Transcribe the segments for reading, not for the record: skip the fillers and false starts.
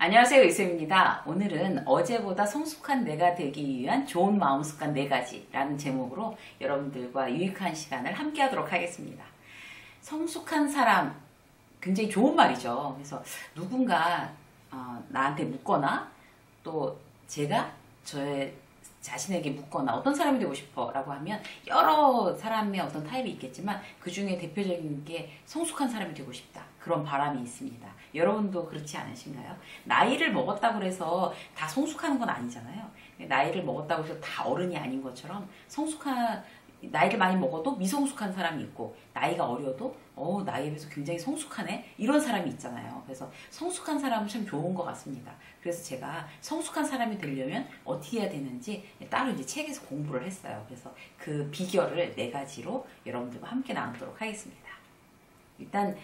안녕하세요, 이쌤입니다. 오늘은 어제보다 성숙한 내가 되기 위한 좋은 마음 습관 4가지라는 제목으로 여러분들과 유익한 시간을 함께 하도록 하겠습니다. 성숙한 사람, 굉장히 좋은 말이죠. 그래서 누군가 나한테 묻거나 또 제가 저의 자신에게 묻거나 어떤 사람이 되고 싶어 라고 하면 여러 사람의 어떤 타입이 있겠지만 그 중에 대표적인 게 성숙한 사람이 되고 싶다. 그런 바람이 있습니다. 여러분도 그렇지 않으신가요? 나이를 먹었다고 해서 다 성숙하는 건 아니잖아요. 나이를 먹었다고 해서 다 어른이 아닌 것처럼 나이를 많이 먹어도 미성숙한 사람이 있고 나이가 어려도 나이에 비해서 굉장히 성숙하네 이런 사람이 있잖아요. 그래서 성숙한 사람은 참 좋은 것 같습니다. 그래서 제가 성숙한 사람이 되려면 어떻게 해야 되는지 따로 이제 책에서 공부를 했어요. 그래서 그 비결을 4가지로 여러분들과 함께 나누도록 하겠습니다. 일단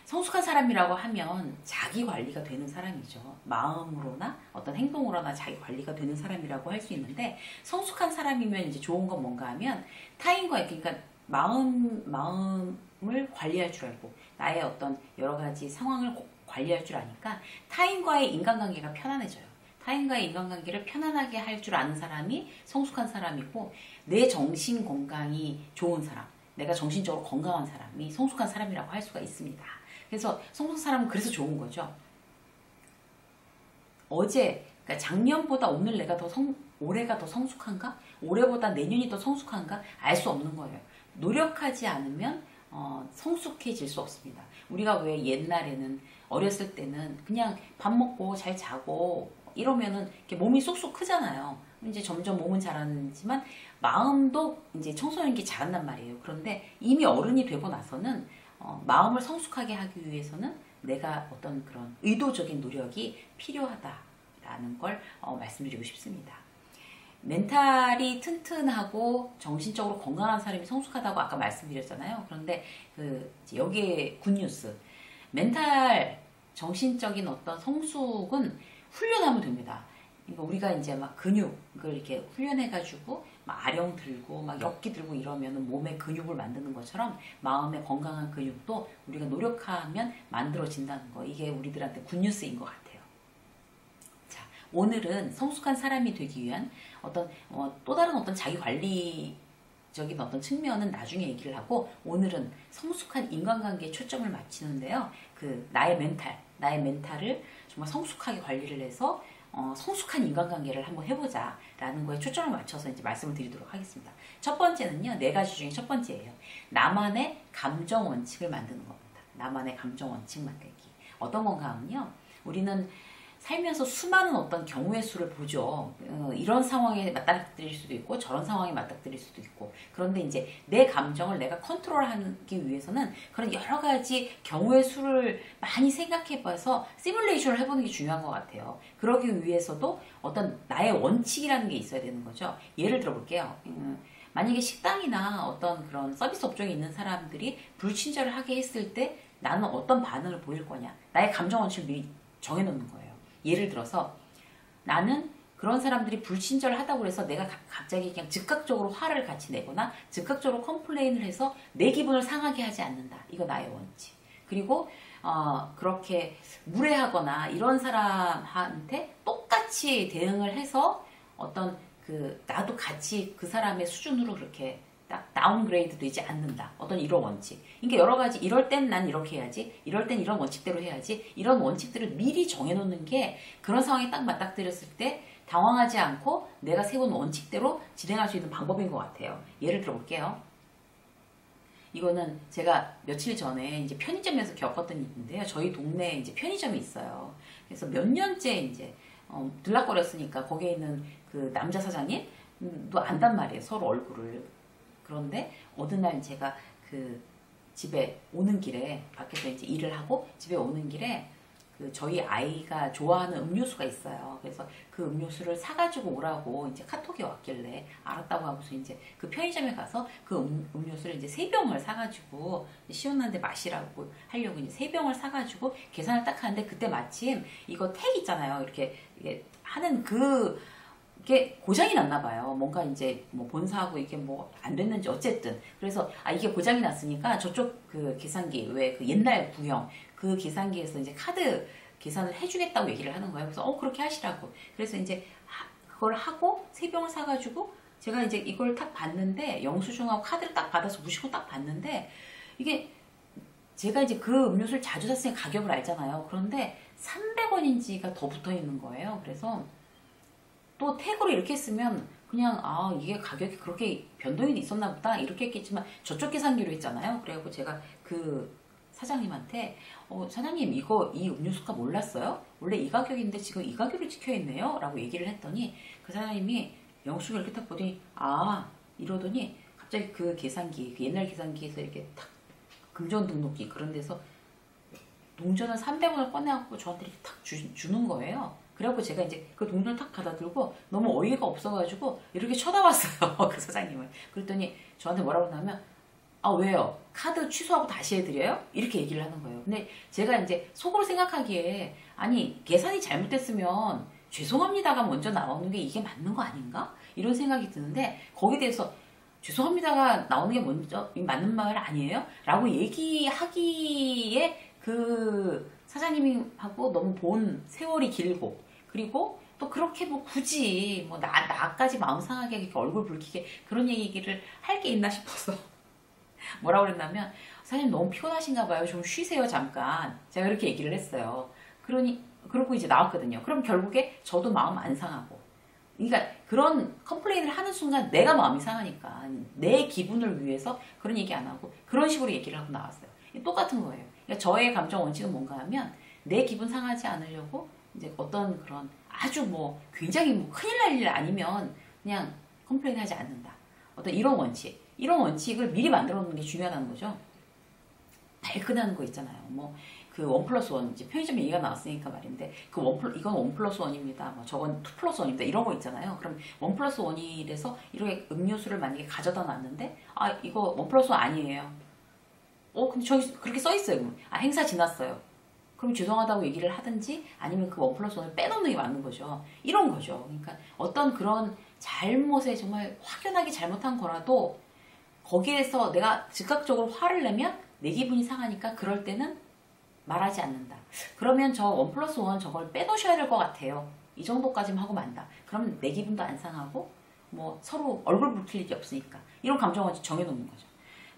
성숙한 사람이라고 하면 자기 관리가 되는 사람이죠. 마음으로나 어떤 행동으로나 자기 관리가 되는 사람이라고 할 수 있는데, 성숙한 사람이면 이제 좋은 건 뭔가 하면 그러니까 마음을 관리할 줄 알고 나의 어떤 여러 가지 상황을 관리할 줄 아니까 타인과의 인간관계가 편안해져요. 타인과의 인간관계를 편안하게 할 줄 아는 사람이 성숙한 사람이고, 내 정신 건강이 좋은 사람, 내가 정신적으로 건강한 사람이 성숙한 사람이라고 할 수가 있습니다. 그래서 성숙한 사람은 그래서 좋은 거죠. 그러니까 작년보다 올해가 더 성숙한가? 올해보다 내년이 더 성숙한가? 알 수 없는 거예요. 노력하지 않으면 성숙해질 수 없습니다. 우리가 왜 옛날에는 어렸을 때는 그냥 밥 먹고 잘 자고 이러면은 이렇게 몸이 쏙쏙 크잖아요. 이제 점점 몸은 자라지만 마음도 이제 청소년기 자란단 말이에요. 그런데 이미 어른이 되고 나서는 마음을 성숙하게 하기 위해서는 내가 어떤 그런 의도적인 노력이 필요하다라는 걸 말씀드리고 싶습니다. 멘탈이 튼튼하고 정신적으로 건강한 사람이 성숙하다고 아까 말씀드렸잖아요. 그런데 여기에 굿뉴스. 정신적인 어떤 성숙은 훈련하면 됩니다. 그러니까 우리가 이제 막 근육을 이렇게 훈련해가지고 막 아령 들고 막 역기 들고 이러면은 몸에 근육을 만드는 것처럼 마음의 건강한 근육도 우리가 노력하면 만들어진다는 거. 이게 우리들한테 굿뉴스인 것 같아요. 자, 오늘은 성숙한 사람이 되기 위한 또 다른 어떤 자기 관리적인 어떤 측면은 나중에 얘기를 하고, 오늘은 성숙한 인간관계에 초점을 맞추는데요. 나의 멘탈을 정말 성숙하게 관리를 해서 성숙한 인간관계를 한번 해보자라는 거에 초점을 맞춰서 이제 말씀을 드리도록 하겠습니다. 첫 번째는요, 4가지 중에 첫 번째예요. 나만의 감정 원칙을 만드는 겁니다. 나만의 감정 원칙 만들기. 어떤 건가 하면요, 우리는 살면서 수많은 어떤 경우의 수를 보죠. 이런 상황에 맞닥뜨릴 수도 있고 저런 상황에 맞닥뜨릴 수도 있고. 그런데 이제 내 감정을 내가 컨트롤하기 위해서는 그런 여러 가지 경우의 수를 많이 생각해봐서 시뮬레이션을 해보는 게 중요한 것 같아요. 그러기 위해서도 어떤 나의 원칙이라는 게 있어야 되는 거죠. 예를 들어볼게요. 만약에 식당이나 어떤 그런 서비스 업종에 있는 사람들이 불친절을 하게 했을 때 나는 어떤 반응을 보일 거냐. 나의 감정 원칙을 미리 정해놓는 거예요. 예를 들어서 나는 그런 사람들이 불친절을 하다고 해서 내가 갑자기 그냥 즉각적으로 화를 같이 내거나 즉각적으로 컴플레인을 해서 내 기분을 상하게 하지 않는다. 이거 나의 원칙. 그리고 그렇게 무례하거나 이런 사람한테 똑같이 대응을 해서 나도 같이 그 사람의 수준으로 그렇게 딱 다운그레이드 되지 않는다. 어떤 이런 원칙. 그러니까 여러 가지, 이럴 땐 난 이렇게 해야지, 이럴 땐 이런 원칙대로 해야지, 이런 원칙들을 미리 정해놓는 게 그런 상황에 딱 맞닥뜨렸을 때 당황하지 않고 내가 세운 원칙대로 진행할 수 있는 방법인 것 같아요. 예를 들어볼게요. 이거는 제가 며칠 전에 이제 편의점에서 겪었던 일인데요. 저희 동네에 이제 편의점이 있어요. 그래서 몇 년째 이제 들락거렸으니까 거기에 있는 그 남자 사장님도 안단 말이에요. 서로 얼굴을. 그런데 어느 날 제가 집에 오는 길에, 밖에서 이제 일을 하고 집에 오는 길에 저희 아이가 좋아하는 음료수가 있어요. 그래서 그 음료수를 사가지고 오라고 이제 카톡이 왔길래 알았다고 하고서 이제 그 편의점에 가서 그 음료수를 이제 3병을 사가지고 시원한데 마시라고 하려고 이제 3병을 사가지고 계산을 딱 하는데, 그때 마침 이거 택 있잖아요. 이렇게 하는 이게 고장이 났나 봐요. 뭔가 이제 본사하고 이게 안 됐는지 어쨌든. 그래서 이게 고장이 났으니까 저쪽 그 계산기, 왜 그 옛날 구형 그 계산기에서 이제 카드 계산을 해주겠다고 얘기를 하는 거예요. 그래서 그렇게 하시라고. 그래서 이제 그걸 하고 세 병을 사가지고 제가 이제 이걸 딱 봤는데 영수증하고 카드를 딱 받아서 무시고 딱 봤는데 이게 제가 이제 그 음료수를 자주 샀으니까 가격을 알잖아요. 그런데 300원인지가 더 붙어 있는 거예요. 그래서 또 택으로 이렇게 했으면 그냥 이게 가격이 그렇게 변동이 있었나 보다 이렇게 했겠지만 저쪽 계산기로 했잖아요. 그래갖고 제가 그 사장님한테 사장님 이 음료수가 몰랐어요? 원래 이 가격인데 지금 이 가격으로 찍혀있네요? 라고 얘기를 했더니 그 사장님이 영수증을 이렇게 딱 보더니 이러더니 갑자기 그 계산기 그 옛날 계산기에서 이렇게 탁 금전 등록기 그런 데서 동전을 300원을 꺼내갖고 저한테 이렇게 탁 주는 거예요. 그래갖고 제가 이제 그 동전을 탁 받아들고 너무 어이가 없어가지고 이렇게 쳐다봤어요. 그 사장님을. 그랬더니 저한테 뭐라고 하냐면 왜요? 카드 취소하고 다시 해드려요? 이렇게 얘기를 하는 거예요. 근데 제가 이제 속으로 생각하기에 아니 계산이 잘못됐으면 죄송합니다가 먼저 나오는 게 이게 맞는 거 아닌가? 이런 생각이 드는데 거기에 대해서 죄송합니다가 나오는 게 먼저 맞는 말 아니에요? 라고 얘기하기에 그 사장님하고 너무 본 세월이 길고 그리고 또 그렇게 뭐 굳이 뭐 나까지 마음 상하게 이렇게 얼굴 붉히게 그런 얘기를 할 게 있나 싶어서 뭐라고 그랬냐면 사장님 너무 피곤하신가 봐요. 좀 쉬세요 잠깐. 제가 이렇게 얘기를 했어요. 그러고 이제 나왔거든요. 그럼 결국에 저도 마음 안 상하고 그러니까 그런 컴플레인을 하는 순간 내가 마음이 상하니까 내 기분을 위해서 그런 얘기 안 하고 그런 식으로 얘기를 하고 나왔어요. 똑같은 거예요. 그러니까 저의 감정 원칙은 뭔가 하면 내 기분 상하지 않으려고 이제 어떤 그런 아주 뭐 굉장히 뭐 큰일 날 일 아니면 그냥 컴플레인 하지 않는다. 어떤 이런 원칙을 미리 만들어 놓는 게 중요하다는 거죠. 발끈하는 거 있잖아요. 뭐 그 1+1 이제 편의점 얘기가 나왔으니까 말인데 이건 1+1입니다. 뭐 저건 2+1입니다. 이런 거 있잖아요. 그럼 1+1이래서 이렇게 음료수를 만약에 가져다 놨는데 이거 1+1 아니에요. 근데 저기 그렇게 써 있어요. 행사 지났어요. 그럼 죄송하다고 얘기를 하든지 아니면 그 1+1을 빼놓는 게 맞는 거죠. 이런 거죠. 그러니까 어떤 그런 잘못에 정말 확연하게 잘못한 거라도 거기에서 내가 즉각적으로 화를 내면 내 기분이 상하니까 그럴 때는 말하지 않는다. 그러면 저 1+1 저걸 빼놓으셔야 될 것 같아요. 이 정도까지만 하고 만다. 그러면 내 기분도 안 상하고 뭐 서로 얼굴 붉힐 일이 없으니까 이런 감정을 정해놓는 거죠.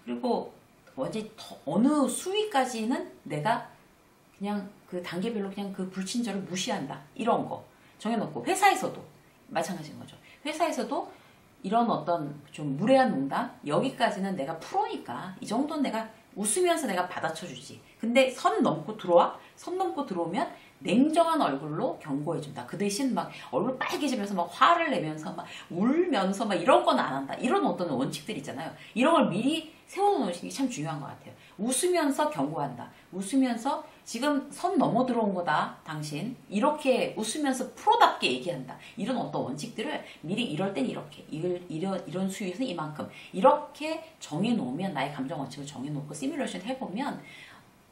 그리고 어느 수위까지는 내가 그냥 그 단계별로 그냥 그 불친절을 무시한다. 이런 거 정해놓고 회사에서도 마찬가지인 거죠. 회사에서도 이런 어떤 좀 무례한 농담 여기까지는 내가 프로니까 이 정도는 내가 웃으면서 내가 받아쳐주지. 근데 선 넘고 들어오면 냉정한 얼굴로 경고해준다. 그 대신 막 얼굴 빨개지면서 막 화를 내면서 막 울면서 막 이런 건 안 한다. 이런 어떤 원칙들 있잖아요. 이런 걸 미리 세워놓는 게 참 중요한 것 같아요. 웃으면서 경고한다. 웃으면서 지금 선 넘어 들어온 거다. 당신. 이렇게 웃으면서 프로답게 얘기한다. 이런 어떤 원칙들을 미리 이럴 땐 이렇게 이런 수위에서는 이만큼 이렇게 정해놓으면 나의 감정 원칙을 정해놓고 시뮬레이션 해보면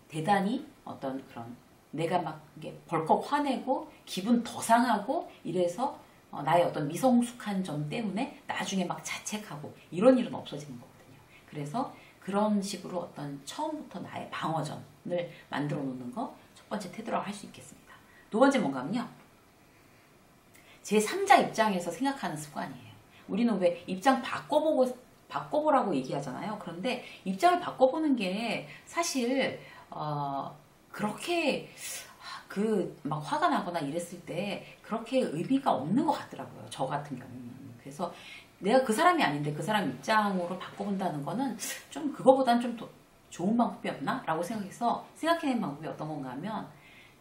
대단히 어떤 그런 내가 막 이게 벌컥 화내고 기분 더 상하고 이래서 나의 어떤 미성숙한 점 때문에 나중에 막 자책하고 이런 일은 없어지는 거거든요. 그래서 그런 식으로 어떤 처음부터 나의 방어전을 만들어 놓는 거 첫 번째 태도라고 할 수 있겠습니다. 두 번째 뭔가면요. 제3자 입장에서 생각하는 습관이에요. 우리는 왜 입장 바꿔보라고 얘기하잖아요. 그런데 입장을 바꿔보는 게 사실 그렇게 막 화가 나거나 이랬을 때 그렇게 의미가 없는 것 같더라고요. 저 같은 경우는. 그래서 내가 그 사람이 아닌데 그 사람 입장으로 바꿔본다는 거는 좀 그거보단 좀 더 좋은 방법이 없나? 라고 생각해낸 방법이 어떤 건가 하면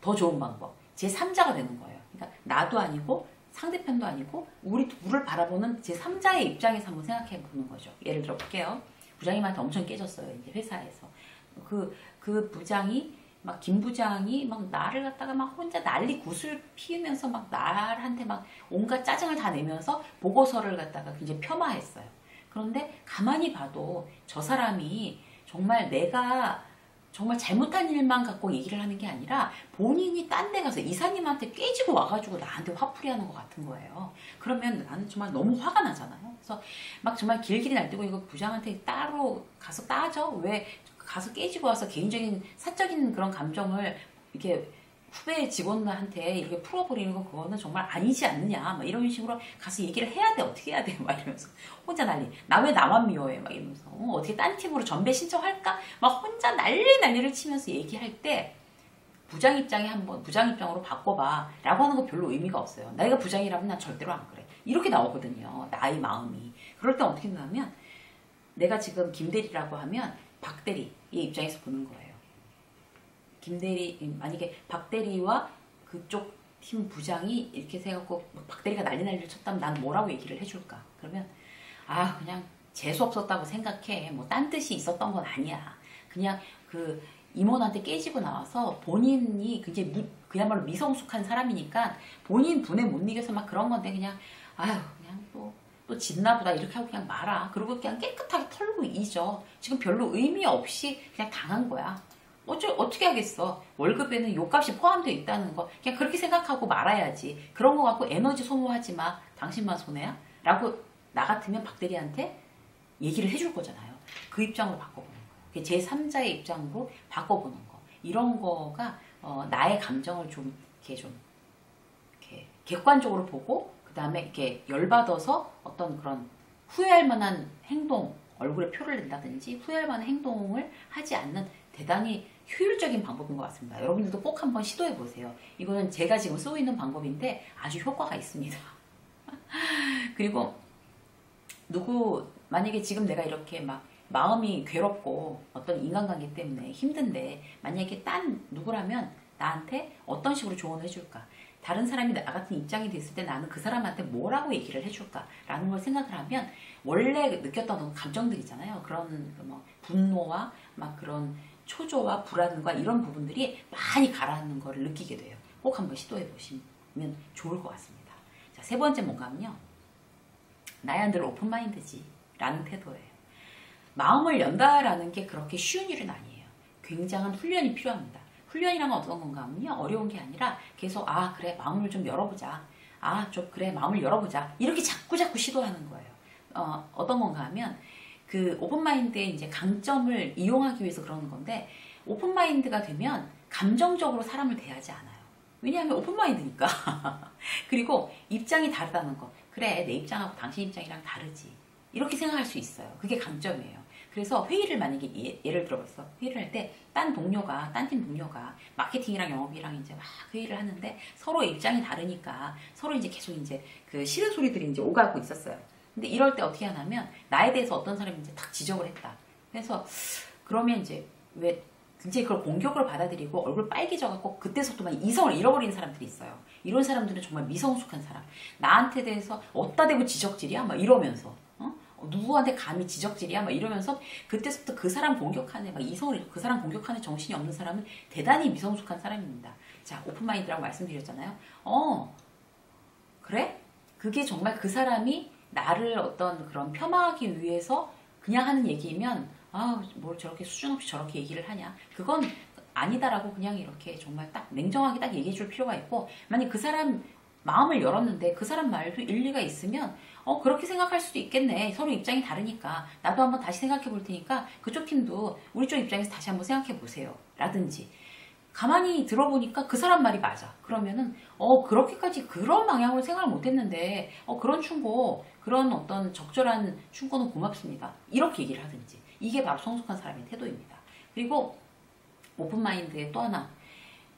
더 좋은 방법. 제3자가 되는 거예요. 그러니까 나도 아니고 상대편도 아니고 우리 둘을 바라보는 제3자의 입장에서 한번 생각해 보는 거죠. 예를 들어 볼게요. 부장님한테 엄청 깨졌어요. 이제 회사에서. 그 부장이 막 김 부장이 막 나를 갖다가 막 혼자 난리 굿을 피우면서 막 나한테 막 온갖 짜증을 다 내면서 보고서를 갖다가 굉장히 폄하했어요. 그런데 가만히 봐도 저 사람이 정말 내가 정말 잘못한 일만 갖고 얘기를 하는 게 아니라 본인이 딴 데 가서 이사님한테 깨지고 와가지고 나한테 화풀이하는 것 같은 거예요. 그러면 나는 정말 너무 화가 나잖아요. 그래서 막 정말 길길이 날뛰고 이거 부장한테 따로 가서 따져? 왜 가서 깨지고 와서 개인적인 사적인 그런 감정을 이렇게 후배 직원한테 이렇게 풀어버리는 거 그거는 정말 아니지 않느냐 막 이런 식으로 가서 얘기를 해야 돼. 어떻게 해야 돼 막 이러면서 혼자 난리. 나 왜 나만 미워해 막 이러면서 어떻게 딴 팀으로 전배 신청할까 막 혼자 난리를 치면서 얘기할 때 부장 입장에 한번 부장 입장으로 바꿔봐 라고 하는 거 별로 의미가 없어요. 내가 부장이라면 난 절대로 안 그래. 이렇게 나오거든요. 나의 마음이. 그럴 때 어떻게 되냐면 내가 지금 김대리라고 하면 박대리의 입장에서 보는 거예요. 김대리, 만약에 박대리와 그쪽 팀 부장이 이렇게 해갖고 박대리가 난리를 쳤다면 난 뭐라고 얘기를 해줄까? 그러면 아 그냥 재수 없었다고 생각해. 뭐 딴 뜻이 있었던 건 아니야. 그냥 그 임원한테 깨지고 나와서 본인이 굉장히 그야말로 미성숙한 사람이니까 본인 분에 못 이겨서 막 그런 건데 그냥 아유 그냥 또 짓나 보다 이렇게 하고 그냥 말아. 그리고 그냥 깨끗하게 털고 잊어. 지금 별로 의미 없이 그냥 당한 거야. 어떻게 하겠어. 월급에는 요값이 포함되어 있다는 거. 그냥 그렇게 생각하고 말아야지. 그런 거 갖고 에너지 소모하지 마. 당신만 손해야? 라고 나 같으면 박대리한테 얘기를 해줄 거잖아요. 그 입장으로 바꿔보는 거예요. 제3자의 입장으로 바꿔보는 거. 이런 거가 나의 감정을 이렇게 객관적으로 보고 그 다음에 이렇게 열받아서 어떤 그런 후회할 만한 행동, 얼굴에 표를 낸다든지 후회할 만한 행동을 하지 않는 대단히 효율적인 방법인 것 같습니다. 여러분들도 꼭 한번 시도해 보세요. 이거는 제가 지금 쓰고 있는 방법인데 아주 효과가 있습니다. 그리고 만약에 지금 내가 이렇게 막 마음이 괴롭고 어떤 인간관계 때문에 힘든데 만약에 누구라면 나한테 어떤 식으로 조언을 해줄까? 다른 사람이 나 같은 입장이 됐을 때 나는 그 사람한테 뭐라고 얘기를 해줄까? 라는 걸 생각을 하면 원래 느꼈던 감정들 있잖아요. 그런 뭐 분노와 막 그런 초조와 불안과 이런 부분들이 많이 가라앉는 걸 느끼게 돼요. 꼭 한번 시도해 보시면 좋을 것 같습니다. 자, 세 번째 뭔가 하면요. 나야 늘 오픈마인드지 라는 태도예요. 마음을 연다라는 게 그렇게 쉬운 일은 아니에요. 굉장한 훈련이 필요합니다. 훈련이라면 어떤 건가 하면요. 어려운 게 아니라 계속 그래 마음을 좀 열어보자. 그래 마음을 열어보자. 이렇게 자꾸 시도하는 거예요. 어떤 건가 하면 그 오픈마인드의 이제 강점을 이용하기 위해서 그러는 건데 오픈마인드가 되면 감정적으로 사람을 대하지 않아요. 왜냐하면 오픈마인드니까. 그리고 입장이 다르다는 거. 그래 내 입장하고 당신 입장이랑 다르지. 이렇게 생각할 수 있어요. 그게 강점이에요. 그래서 회의를 만약에 예를 들어봤어. 회의를 할 때 딴 팀 동료가 마케팅이랑 영업이랑 이제 막 회의를 하는데 서로 입장이 다르니까 서로 이제 계속 이제 그 싫은 소리들이 이제 오가고 있었어요. 근데 이럴 때 어떻게 하냐면 나에 대해서 어떤 사람이 이제 탁 지적을 했다. 그래서 그러면 이제 왜 굉장히 그걸 공격을 받아들이고 얼굴 빨개져갖고 그때서부터 막 이성을 잃어버리는 사람들이 있어요. 이런 사람들은 정말 미성숙한 사람. 나한테 대해서 어디다 대고 지적질이야? 막 이러면서. 누구한테 감히 지적질이야? 막 이러면서 그때부터 그 사람 공격하는 막 이성을 그 사람 공격하는 정신이 없는 사람은 대단히 미성숙한 사람입니다. 자, 오픈마인드라고 말씀드렸잖아요. 그래? 그게 정말 그 사람이 나를 어떤 그런 폄하하기 위해서 그냥 하는 얘기면 뭘 저렇게 수준 없이 저렇게 얘기를 하냐? 그건 아니다라고 그냥 이렇게 정말 딱 냉정하게 딱 얘기해 줄 필요가 있고 만약 그 사람 마음을 열었는데 그 사람 말도 일리가 있으면 그렇게 생각할 수도 있겠네. 서로 입장이 다르니까 나도 한번 다시 생각해 볼 테니까 그쪽 팀도 우리 쪽 입장에서 다시 한번 생각해 보세요. 라든지 가만히 들어보니까 그 사람 말이 맞아. 그러면은 그렇게까지 그런 방향으로 생각을 못했는데 그런 충고 그런 어떤 적절한 충고는 고맙습니다. 이렇게 얘기를 하든지 이게 바로 성숙한 사람의 태도입니다. 그리고 오픈마인드의 또 하나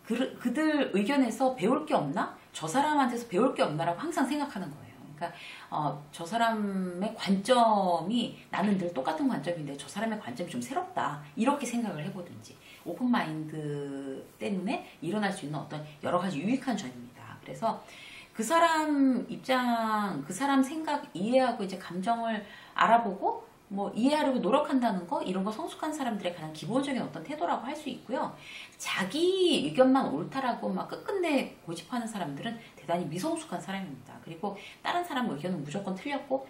그들 의견에서 배울 게 없나? 저 사람한테서 배울 게 없나라고 항상 생각하는 거예요. 그러니까 저 사람의 관점이 나는 늘 똑같은 관점인데 저 사람의 관점이 좀 새롭다. 이렇게 생각을 해보든지 오픈마인드 때문에 일어날 수 있는 어떤 여러 가지 유익한 점입니다. 그래서 그 사람 입장, 그 사람 생각 이해하고 이제 감정을 알아보고 뭐 이해하려고 노력한다는 거 이런 거 성숙한 사람들의 가장 기본적인 어떤 태도라고 할 수 있고요. 자기 의견만 옳다라고 막 끝끝내 고집하는 사람들은 대단히 미성숙한 사람입니다. 그리고 다른 사람 의견은 무조건 틀렸고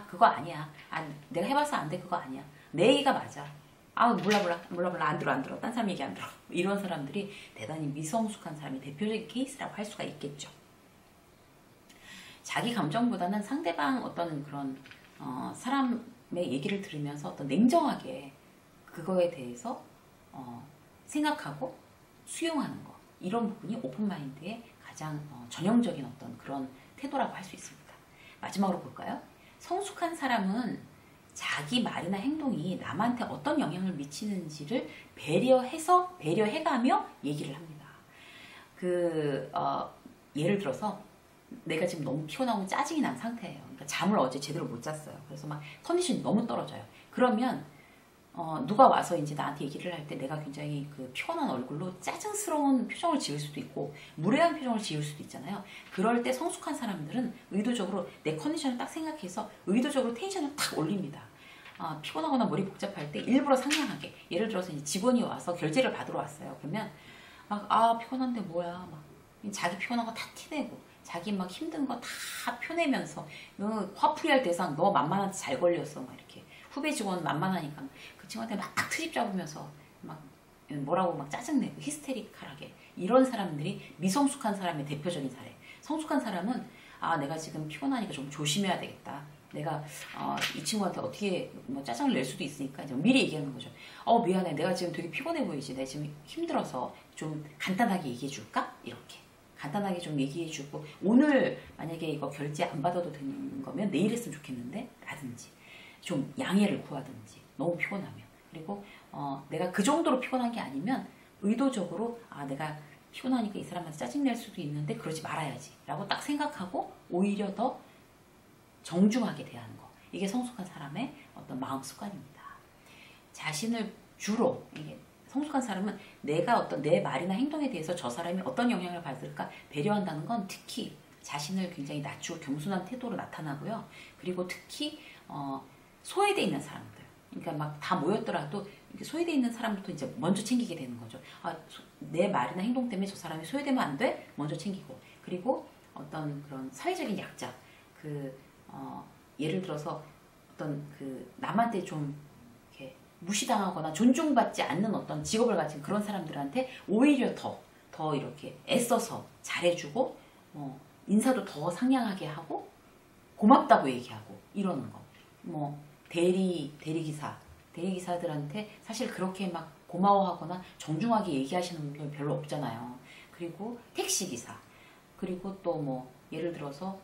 그거 아니야. 내가 해봐서 안 돼. 그거 아니야. 내 얘기가 맞아. 몰라 안 들어. 딴 사람 얘기 안 들어. 이런 사람들이 대단히 미성숙한 사람이 대표적인 케이스라고 할 수가 있겠죠. 자기 감정보다는 상대방 어떤 그런 사람의 얘기를 들으면서 어떤 냉정하게 그거에 대해서 생각하고 수용하는 거. 이런 부분이 오픈마인드의 가장 전형적인 어떤 그런 태도라고 할 수 있습니다. 마지막으로 볼까요? 성숙한 사람은 자기 말이나 행동이 남한테 어떤 영향을 미치는지를 배려해가며 얘기를 합니다. 예를 들어서 내가 지금 너무 피곤하고 짜증이 난 상태예요. 그러니까 잠을 어제 제대로 못 잤어요. 그래서 막 컨디션이 너무 떨어져요. 그러면 누가 와서 이제 나한테 얘기를 할 때 내가 굉장히 그 피곤한 얼굴로 짜증스러운 표정을 지을 수도 있고 무례한 표정을 지을 수도 있잖아요. 그럴 때 성숙한 사람들은 의도적으로 내 컨디션을 딱 생각해서 의도적으로 텐션을 탁 올립니다. 피곤하거나 머리 복잡할 때 일부러 상냥하게, 예를 들어서 이제 직원이 와서 결제를 받으러 왔어요. 그러면 막 피곤한데 뭐야, 막 자기 피곤한 거 다 티내고 자기 막 힘든 거 다 표내면서 화풀이 할 대상 너 만만한테 잘 걸렸어 막 이렇게 후배 직원 만만하니까 그 친구한테 막 트집 잡으면서 막 뭐라고 막 짜증내고 히스테리컬하게, 이런 사람들이 미성숙한 사람의 대표적인 사례. 성숙한 사람은 내가 지금 피곤하니까 좀 조심해야 되겠다. 내가 이 친구한테 어떻게 뭐 짜증을 낼 수도 있으니까 이제 미리 얘기하는 거죠. 미안해, 내가 지금 되게 피곤해 보이지, 내가 지금 힘들어서 좀 간단하게 얘기해 줄까? 이렇게 간단하게 좀 얘기해 주고, 오늘 만약에 이거 결제 안 받아도 되는 거면 내일 했으면 좋겠는데 라든지 좀 양해를 구하든지, 너무 피곤하면. 그리고 내가 그 정도로 피곤한 게 아니면 의도적으로 내가 피곤하니까 이 사람한테 짜증낼 수도 있는데 그러지 말아야지 라고 딱 생각하고 오히려 더 정중하게 대하는 거. 이게 성숙한 사람의 어떤 마음 습관입니다. 자신을 주로, 이게 성숙한 사람은 내가 어떤 내 말이나 행동에 대해서 저 사람이 어떤 영향을 받을까 배려한다는 건 특히 자신을 굉장히 낮추고 겸손한 태도로 나타나고요. 그리고 특히 소외되어 있는 사람들, 그러니까 막 다 모였더라도 소외되어 있는 사람부터 이제 먼저 챙기게 되는 거죠. 내 말이나 행동 때문에 저 사람이 소외되면 안 돼? 먼저 챙기고. 그리고 어떤 그런 사회적인 약자, 예를 들어서 어떤 남한테 좀 이렇게 무시당하거나 존중받지 않는 어떤 직업을 가진 그런 사람들한테 오히려 더 이렇게 애써서 잘해주고, 인사도 더 상냥하게 하고, 고맙다고 얘기하고, 이러는 거. 대리기사들한테 사실 그렇게 막 고마워하거나 정중하게 얘기하시는 분들 별로 없잖아요. 그리고 택시기사, 그리고 또 예를 들어서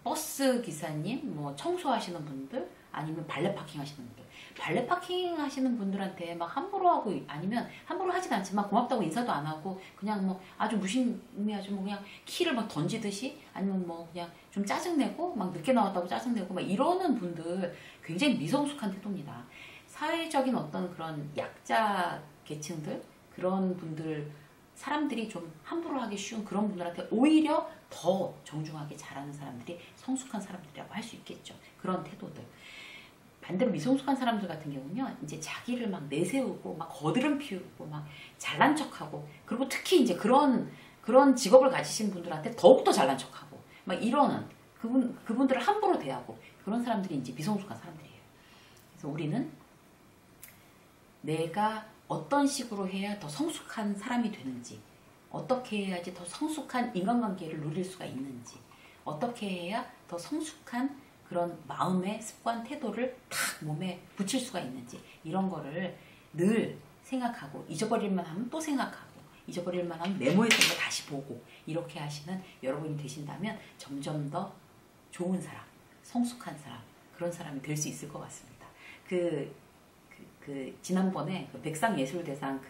버스 기사님, 청소하시는 분들, 아니면 발레 파킹 하시는 분들. 발레 파킹 하시는 분들한테 막 함부로 하고, 아니면 함부로 하진 않지만 고맙다고 인사도 안 하고, 그냥 아주 무심해가지고 그냥 키를 막 던지듯이, 아니면 그냥 좀 짜증내고, 막 늦게 나왔다고 짜증내고, 막 이러는 분들 굉장히 미성숙한 태도입니다. 사회적인 어떤 그런 약자 계층들, 그런 분들, 사람들이 좀 함부로 하기 쉬운 그런 분들한테 오히려 더 정중하게 잘하는 사람들이 성숙한 사람들이라고 할 수 있겠죠. 그런 태도들. 반대로 미성숙한 사람들 같은 경우는요, 이제 자기를 막 내세우고, 막 거드름 피우고, 막 잘난 척하고, 그리고 특히 이제 그런 직업을 가지신 분들한테 더욱더 잘난 척하고, 막 이러는 그분들을 함부로 대하고, 그런 사람들이 이제 미성숙한 사람들이에요. 그래서 우리는 내가 어떤 식으로 해야 더 성숙한 사람이 되는지, 어떻게 해야지 더 성숙한 인간관계를 누릴 수가 있는지, 어떻게 해야 더 성숙한 그런 마음의 습관, 태도를 탁 몸에 붙일 수가 있는지, 이런 거를 늘 생각하고, 잊어버릴만 하면 또 생각하고, 잊어버릴만 하면 메모했던 거 다시 보고, 이렇게 하시는 여러분이 되신다면 점점 더 좋은 사람, 성숙한 사람, 그런 사람이 될 수 있을 것 같습니다. 지난번에 백상예술대상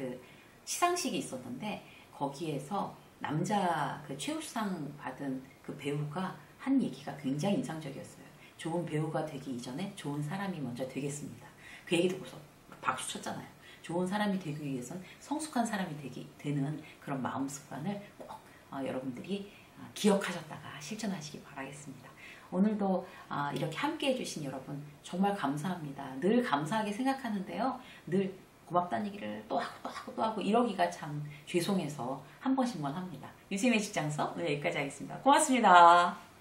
시상식이 있었는데, 거기에서 남자 최우수상 받은 그 배우가 한 얘기가 굉장히 인상적이었어요. 좋은 배우가 되기 이전에 좋은 사람이 먼저 되겠습니다. 그 얘기 듣고서 박수 쳤잖아요. 좋은 사람이 되기 위해선 성숙한 사람이 되는 그런 마음 습관을 꼭 여러분들이 기억하셨다가 실천하시기 바라겠습니다. 오늘도 이렇게 함께 해주신 여러분 정말 감사합니다. 늘 감사하게 생각하는데요. 늘 고맙다는 얘기를 또 하고 이러기가 참 죄송해서 한 번씩만 합니다. 유쌤의 직장서 오늘 여기까지 하겠습니다. 고맙습니다.